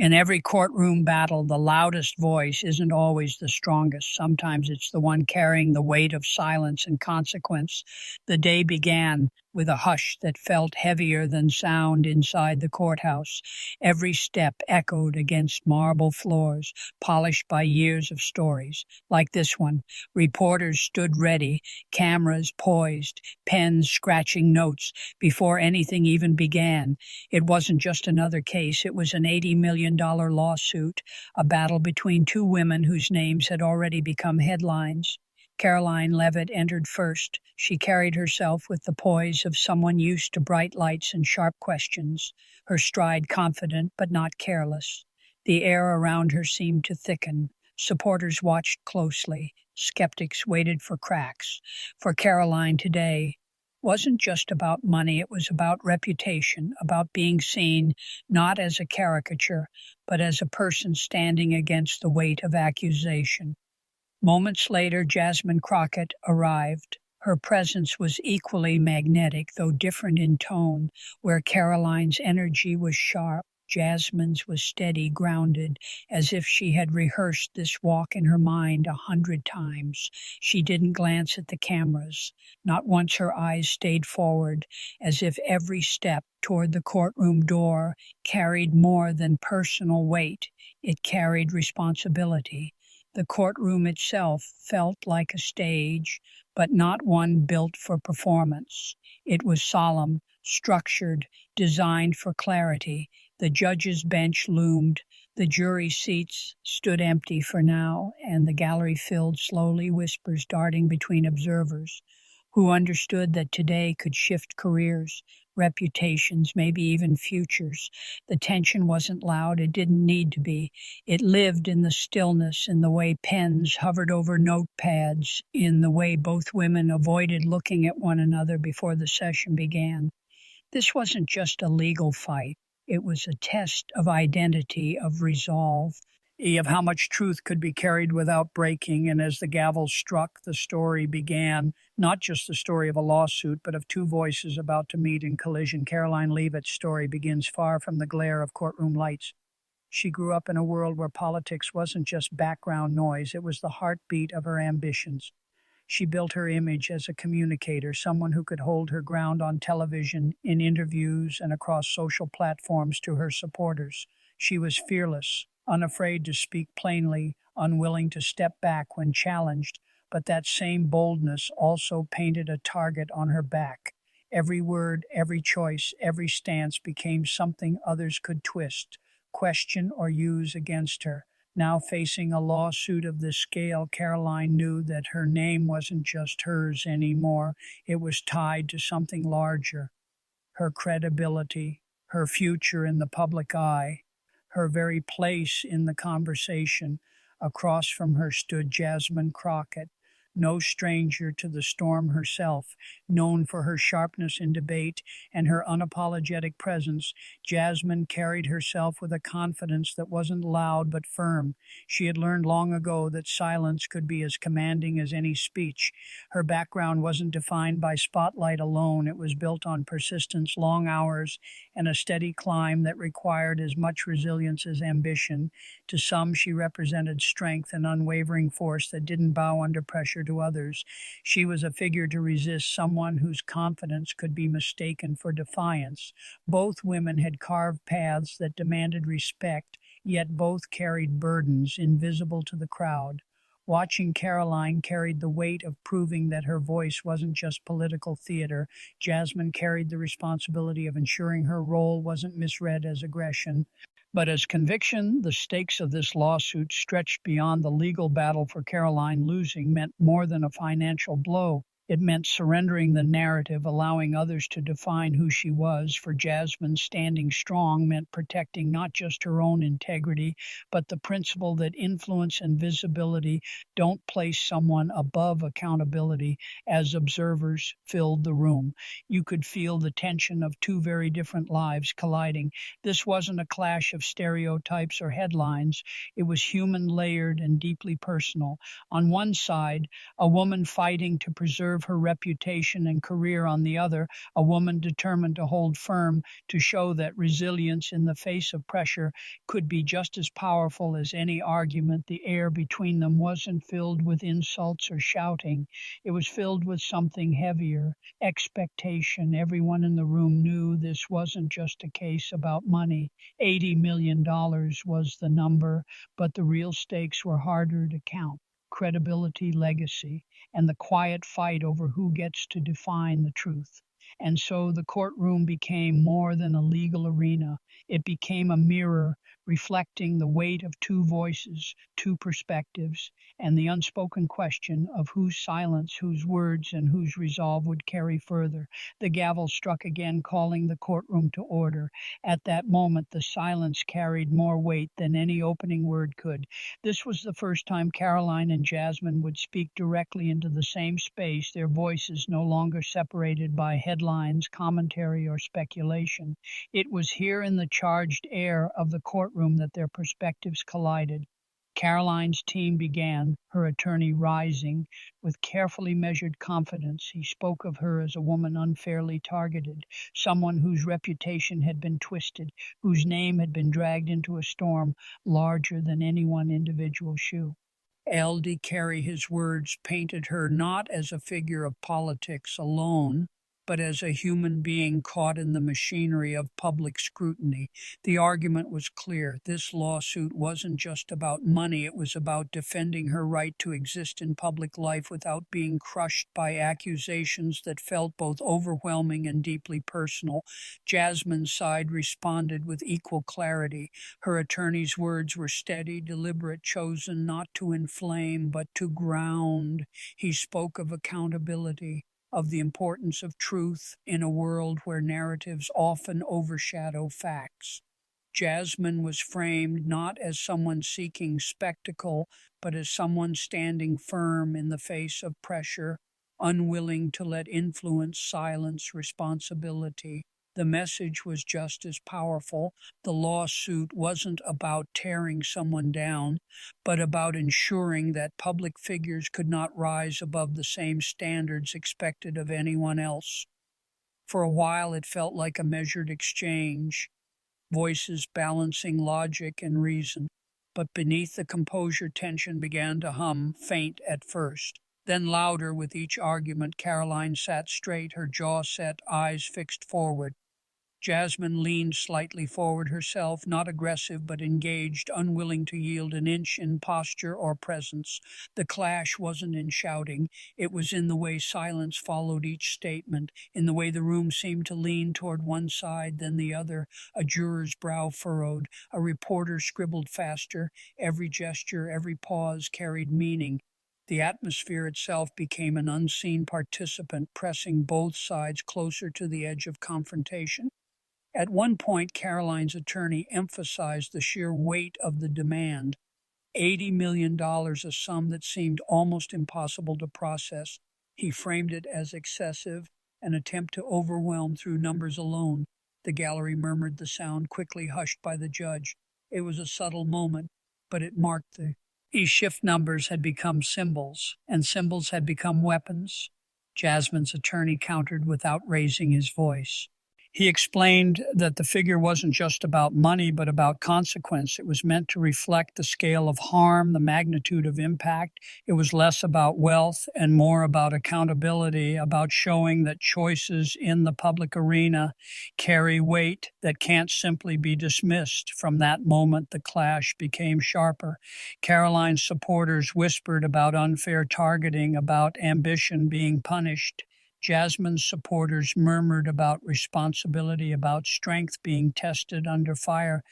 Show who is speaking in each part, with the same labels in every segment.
Speaker 1: In every courtroom battle, the loudest voice isn't always the strongest. Sometimes it's the one carrying the weight of silence and consequence. The day began with a hush that felt heavier than sound inside the courthouse. Every step echoed against marble floors, polished by years of stories. Like this one, reporters stood ready, cameras poised, pens scratching notes before anything even began. It wasn't just another case, it was an $80 million lawsuit, a battle between two women whose names had already become headlines. Karoline Leavitt entered first. She carried herself with the poise of someone used to bright lights and sharp questions, her stride confident but not careless. The air around her seemed to thicken. Supporters watched closely. Skeptics waited for cracks. For Karoline today wasn't just about money, it was about reputation, about being seen not as a caricature, but as a person standing against the weight of accusation. Moments later, Jasmine Crockett arrived. Her presence was equally magnetic, though different in tone. Where Karoline's energy was sharp, Jasmine's was steady, grounded, as if she had rehearsed this walk in her mind 100 times. She didn't glance at the cameras. Not once her eyes stayed forward, as if every step toward the courtroom door carried more than personal weight. It carried responsibility. The courtroom itself felt like a stage, but not one built for performance. It was solemn, structured, designed for clarity. The judge's bench loomed. The jury seats stood empty for now, and the gallery filled slowly, whispers darting between observers who understood that today could shift careers, reputations, maybe even futures. The tension wasn't loud, it didn't need to be. It lived in the stillness, in the way pens hovered over notepads, in the way both women avoided looking at one another before the session began. This wasn't just a legal fight. It was a test of identity, of resolve, of how much truth could be carried without breaking. And as the gavel struck, the story began, not just the story of a lawsuit, but of two voices about to meet in collision. Karoline Leavitt's story begins far from the glare of courtroom lights. She grew up in a world where politics wasn't just background noise, it was the heartbeat of her ambitions. She built her image as a communicator, someone who could hold her ground on television, in interviews, and across social platforms to her supporters. She was fearless, unafraid to speak plainly, unwilling to step back when challenged, but that same boldness also painted a target on her back. Every word, every choice, every stance became something others could twist, question, or use against her. Now facing a lawsuit of this scale, Karoline knew that her name wasn't just hers anymore. It was tied to something larger. Her credibility, her future in the public eye, her very place in the conversation. Across from her stood Jasmine Crockett, no stranger to the storm herself. Known for her sharpness in debate and her unapologetic presence, Jasmine carried herself with a confidence that wasn't loud but firm. She had learned long ago that silence could be as commanding as any speech. Her background wasn't defined by spotlight alone. It was built on persistence, long hours, and a steady climb that required as much resilience as ambition. To some, she represented strength and unwavering force that didn't bow under pressure to others. She was a figure to resist, someone whose confidence could be mistaken for defiance. Both women had carved paths that demanded respect, yet both carried burdens invisible to the crowd. Watching Karoline carried the weight of proving that her voice wasn't just political theater. Jasmine carried the responsibility of ensuring her role wasn't misread as aggression, but as conviction. The stakes of this lawsuit stretched beyond the legal battle. For Karoline, losing meant more than a financial blow. It meant surrendering the narrative, allowing others to define who she was. For Jasmine, standing strong meant protecting not just her own integrity, but the principle that influence and visibility don't place someone above accountability. As observers filled the room, you could feel the tension of two very different lives colliding. This wasn't a clash of stereotypes or headlines. It was human, layered, and deeply personal. On one side, a woman fighting to preserve preserve her reputation and career on the other, a woman determined to hold firm, to show that resilience in the face of pressure could be just as powerful as any argument. The air between them wasn't filled with insults or shouting. It was filled with something heavier, expectation. Everyone in the room knew this wasn't just a case about money. $80 million was the number, but the real stakes were harder to count: credibility, legacy, and the quiet fight over who gets to define the truth. And so the courtroom became more than a legal arena. It became a mirror reflecting the weight of two voices, two perspectives, and the unspoken question of whose silence, whose words, and whose resolve would carry further. The gavel struck again, calling the courtroom to order. At that moment, the silence carried more weight than any opening word could. This was the first time Karoline and Jasmine would speak directly into the same space, their voices no longer separated by headlines, commentary, or speculation. It was here in the charged air of the courtroom that their perspectives collided. Caroline's team began, her attorney rising. With carefully measured confidence, he spoke of her as a woman unfairly targeted, someone whose reputation had been twisted, whose name had been dragged into a storm larger than any one individual shoe. L.D. Carey, his words, painted her not as a figure of politics alone, but as a human being caught in the machinery of public scrutiny. The argument was clear. This lawsuit wasn't just about money, it was about defending her right to exist in public life without being crushed by accusations that felt both overwhelming and deeply personal. Jasmine's side responded with equal clarity. Her attorney's words were steady, deliberate, chosen not to inflame, but to ground. He spoke of accountability, of the importance of truth in a world where narratives often overshadow facts. Jasmine was framed not as someone seeking spectacle, but as someone standing firm in the face of pressure, unwilling to let influence silence responsibility. The message was just as powerful. The lawsuit wasn't about tearing someone down, but about ensuring that public figures could not rise above the same standards expected of anyone else. For a while, it felt like a measured exchange, voices balancing logic and reason. But beneath the composure, tension began to hum, faint at first, then louder with each argument. Karoline sat straight, her jaw set, eyes fixed forward. Jasmine leaned slightly forward herself, not aggressive but engaged, unwilling to yield an inch in posture or presence. The clash wasn't in shouting, it was in the way silence followed each statement, in the way the room seemed to lean toward one side, then the other. A juror's brow furrowed, a reporter scribbled faster. Every gesture, every pause carried meaning. The atmosphere itself became an unseen participant, pressing both sides closer to the edge of confrontation. At one point, Karoline's attorney emphasized the sheer weight of the demand. $80 million, a sum that seemed almost impossible to process. He framed it as excessive, an attempt to overwhelm through numbers alone. The gallery murmured, the sound quickly hushed by the judge. It was a subtle moment, but it marked the shift. Numbers had become symbols, and symbols had become weapons. Jasmine's attorney countered without raising his voice. He explained that the figure wasn't just about money, but about consequence. It was meant to reflect the scale of harm, the magnitude of impact. It was less about wealth and more about accountability, about showing that choices in the public arena carry weight that can't simply be dismissed. From that moment, the clash became sharper. Karoline's supporters whispered about unfair targeting, about ambition being punished. Jasmine's supporters murmured about responsibility, about strength being tested under fire.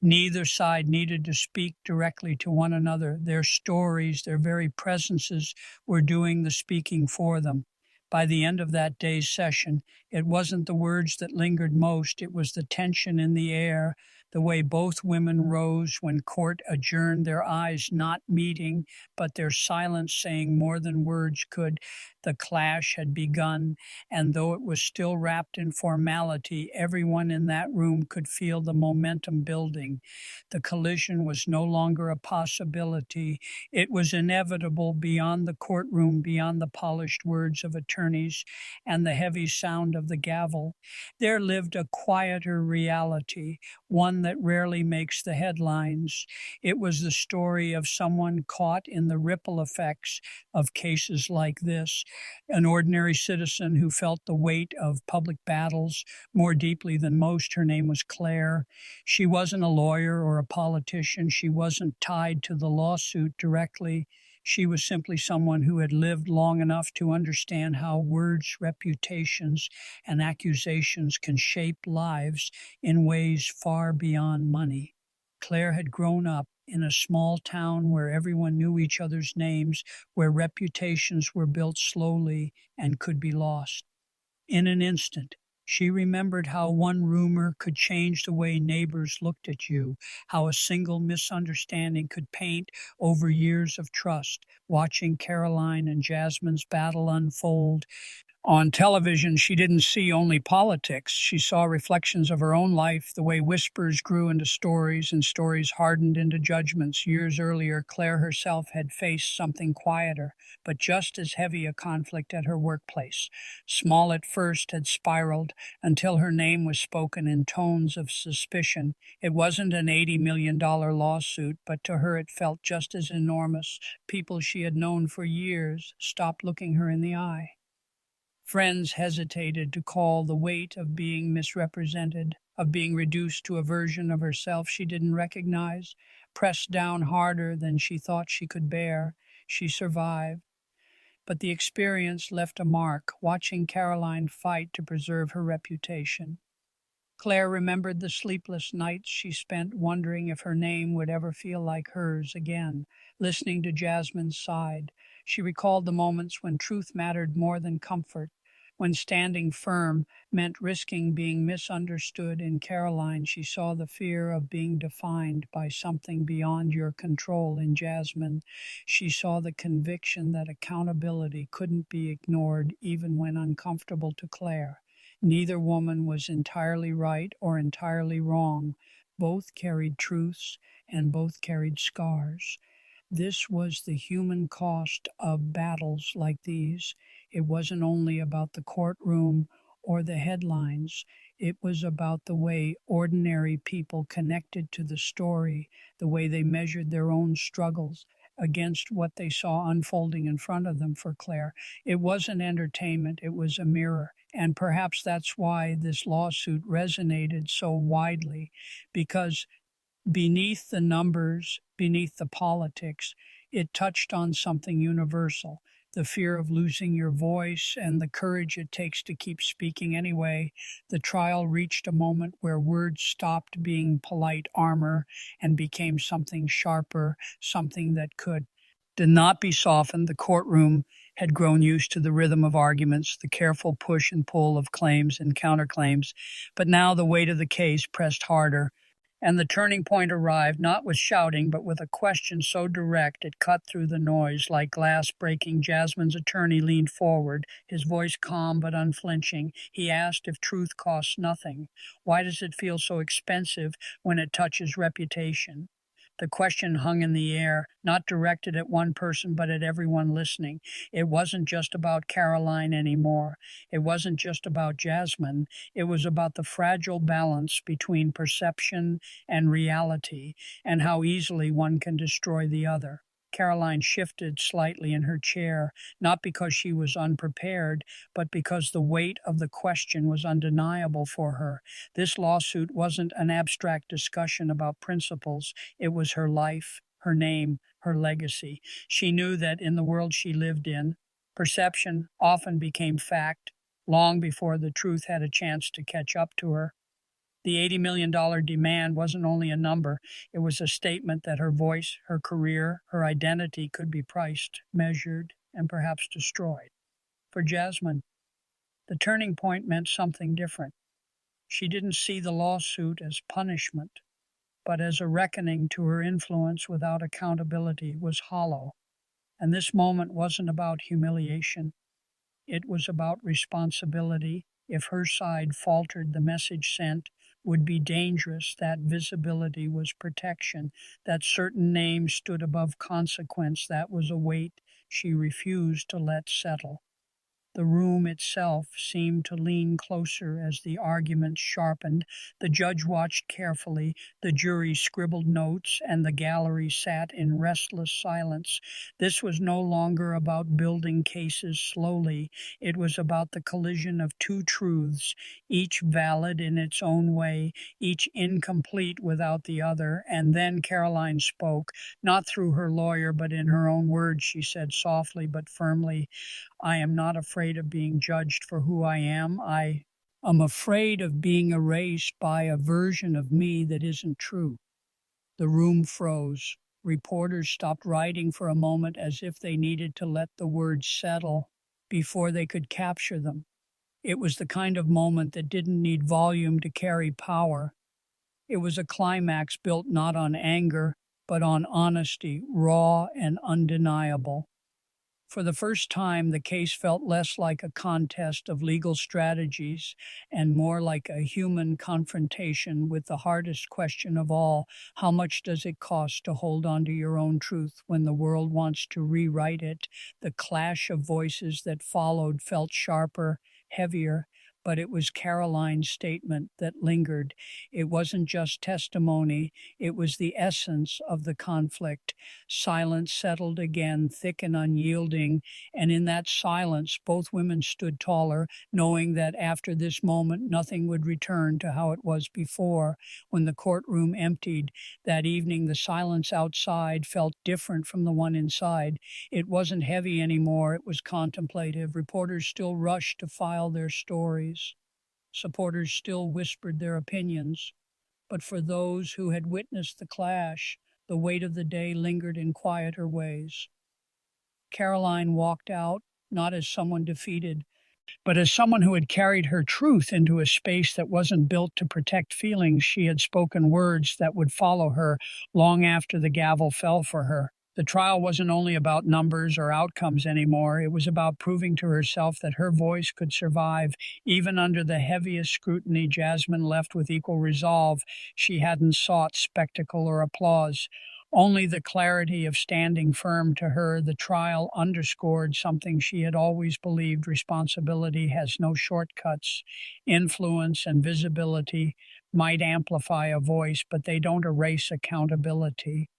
Speaker 1: Neither side needed to speak directly to one another. Their stories, their very presences were doing the speaking for them. By the end of that day's session, it wasn't the words that lingered most, it was the tension in the air, The way both women rose when court adjourned, their eyes not meeting, but their silence saying more than words could. The clash had begun, and though it was still wrapped in formality, everyone in that room could feel the momentum building. The collision was no longer a possibility. It was inevitable beyond the courtroom, beyond the polished words of attorneys and the heavy sound of the gavel. There lived a quieter reality, one that rarely makes the headlines. It was the story of someone caught in the ripple effects of cases like this, an ordinary citizen who felt the weight of public battles more deeply than most. Her name was Claire. She wasn't a lawyer or a politician. She wasn't tied to the lawsuit directly. She was simply someone who had lived long enough to understand how words, reputations, and accusations can shape lives in ways far beyond money. Claire had grown up in a small town where everyone knew each other's names, where reputations were built slowly and could be lost. In an instant, she remembered how one rumor could change the way neighbors looked at you, how a single misunderstanding could paint over years of trust. Watching Karoline and Jasmine's battle unfold, on television, she didn't see only politics. She saw reflections of her own life, the way whispers grew into stories and stories hardened into judgments. Years earlier, Claire herself had faced something quieter, but just as heavy a conflict at her workplace. Small at first, had spiraled until her name was spoken in tones of suspicion. It wasn't an $80 million lawsuit, but to her it felt just as enormous. People she had known for years stopped looking her in the eye. Friends hesitated to call the weight of being misrepresented, of being reduced to a version of herself she didn't recognize, pressed down harder than she thought she could bear. She survived, but the experience left a mark, watching Karoline fight to preserve her reputation. Claire remembered the sleepless nights she spent wondering if her name would ever feel like hers again, listening to Jasmine's side. She recalled the moments when truth mattered more than comfort, when standing firm meant risking being misunderstood. In Karoline, she saw the fear of being defined by something beyond your control. In Jasmine, she saw the conviction that accountability couldn't be ignored even when uncomfortable. To Claire, neither woman was entirely right or entirely wrong. Both carried truths and both carried scars. This was the human cost of battles like these. It wasn't only about the courtroom or the headlines. It was about the way ordinary people connected to the story, the way they measured their own struggles against what they saw unfolding in front of them. For Claire, it wasn't entertainment, it was a mirror. And perhaps that's why this lawsuit resonated so widely, because beneath the numbers, beneath the politics, it touched on something universal: the fear of losing your voice and the courage it takes to keep speaking anyway. The trial reached a moment where words stopped being polite armor and became something sharper, something that could not be softened. The courtroom had grown used to the rhythm of arguments, the careful push and pull of claims and counterclaims, but now the weight of the case pressed harder. And the turning point arrived, not with shouting, but with a question so direct it cut through the noise like glass breaking. Jasmine's attorney leaned forward, his voice calm but unflinching. He asked if truth costs nothing. Why does it feel so expensive when it touches reputation? The question hung in the air, not directed at one person, but at everyone listening. It wasn't just about Karoline anymore. It wasn't just about Jasmine. It was about the fragile balance between perception and reality, and how easily one can destroy the other. Caroline shifted slightly in her chair, not because she was unprepared, but because the weight of the question was undeniable for her. This lawsuit wasn't an abstract discussion about principles. It was her life, her name, her legacy. She knew that in the world she lived in, perception often became fact long before the truth had a chance to catch up to her. The $80 million demand wasn't only a number, it was a statement that her voice, her career, her identity could be priced, measured, and perhaps destroyed. For Jasmine, the turning point meant something different. She didn't see the lawsuit as punishment. but as a reckoning to her influence without accountability was hollow. And this moment wasn't about humiliation, it was about responsibility. If her side faltered, the message sent would be dangerous. That visibility was protection, that certain names stood above consequence. That was a weight she refused to let settle. The room itself seemed to lean closer as the argument sharpened. The judge watched carefully, the jury scribbled notes, and the gallery sat in restless silence. This was no longer about building cases slowly. It was about the collision of two truths, each valid in its own way, each incomplete without the other. And then Caroline spoke, not through her lawyer, but in her own words. She said softly but firmly, I am not afraid of being judged for who I am. I am afraid of being erased by a version of me that isn't true. The room froze. Reporters stopped writing for a moment as if they needed to let the words settle before they could capture them. It was the kind of moment that didn't need volume to carry power. It was a climax built not on anger, but on honesty, raw and undeniable. For the first time, the case felt less like a contest of legal strategies and more like a human confrontation with the hardest question of all. How much does it cost to hold on to your own truth when the world wants to rewrite it? The clash of voices that followed felt sharper, heavier, but it was Caroline's statement that lingered. It wasn't just testimony, it was the essence of the conflict. Silence settled again, thick and unyielding, and in that silence both women stood taller, knowing that after this moment nothing would return to how it was before. When the courtroom emptied that evening, the silence outside felt different from the one inside. It wasn't heavy anymore, it was contemplative. Reporters still rushed to file their stories. Supporters still whispered their opinions. But for those who had witnessed the clash, the weight of the day lingered in quieter ways. Caroline walked out, not as someone defeated, but as someone who had carried her truth into a space that wasn't built to protect feelings. She had spoken words that would follow her long after the gavel fell for her. The trial wasn't only about numbers or outcomes anymore. It was about proving to herself that her voice could survive even under the heaviest scrutiny. Jasmine left with equal resolve. She hadn't sought spectacle or applause, only the clarity of standing firm. To her, the trial underscored something she had always believed: responsibility has no shortcuts. Influence and visibility might amplify a voice, but they don't erase accountability.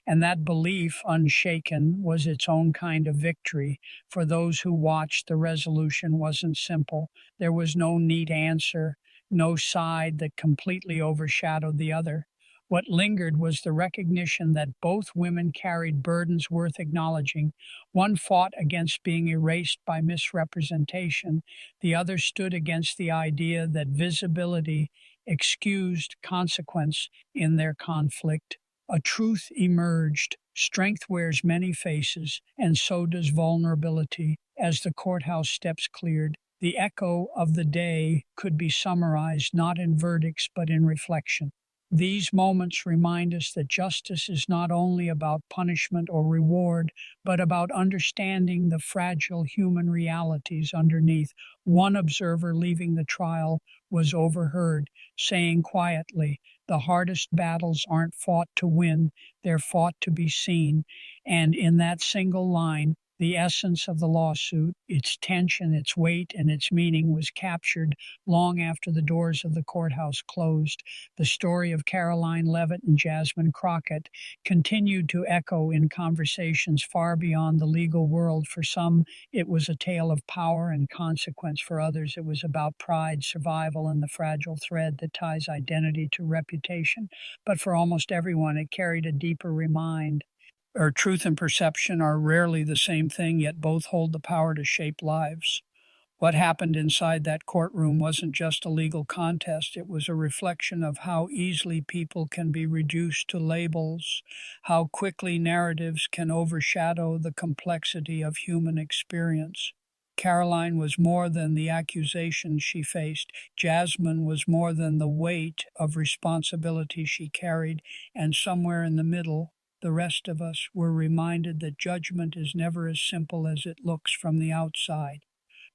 Speaker 1: And that belief, unshaken, was its own kind of victory. For those who watched, the resolution wasn't simple. There was no neat answer, no side that completely overshadowed the other. What lingered was the recognition that both women carried burdens worth acknowledging. One fought against being erased by misrepresentation, the other stood against the idea that visibility excused consequence in their conflict. A truth emerged. Strength wears many faces, and so does vulnerability. As the courthouse steps cleared, the echo of the day could be summarized not in verdicts but in reflection. These moments remind us that justice is not only about punishment or reward, but about understanding the fragile human realities underneath. One observer leaving the trial was overheard saying quietly, the hardest battles aren't fought to win, they're fought to be seen. And in that single line, the essence of the lawsuit, its tension, its weight, and its meaning was captured long after the doors of the courthouse closed. The story of Karoline Leavitt and Jasmine Crockett continued to echo in conversations far beyond the legal world. For some, it was a tale of power and consequence. For others, it was about pride, survival, and the fragile thread that ties identity to reputation. But for almost everyone, it carried a deeper reminder. Or truth and perception are rarely the same thing, yet both hold the power to shape lives. What happened inside that courtroom wasn't just a legal contest, it was a reflection of how easily people can be reduced to labels, how quickly narratives can overshadow the complexity of human experience. Caroline was more than the accusations she faced. Jasmine was more than the weight of responsibility she carried. And somewhere in the middle, the rest of us were reminded that judgment is never as simple as it looks from the outside.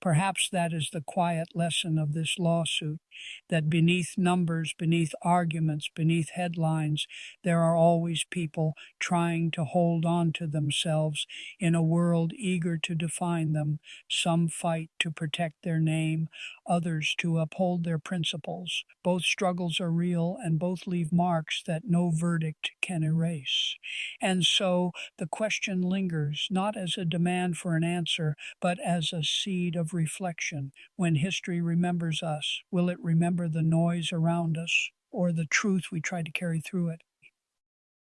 Speaker 1: Perhaps that is the quiet lesson of this lawsuit, that beneath numbers, beneath arguments, beneath headlines, there are always people trying to hold on to themselves in a world eager to define them. Some fight to protect their name, others to uphold their principles. Both struggles are real and both leave marks that no verdict can erase. And so the question lingers, not as a demand for an answer, but as a seed of reflection. When history remembers us, will it remember the noise around us or the truth we tried to carry through it?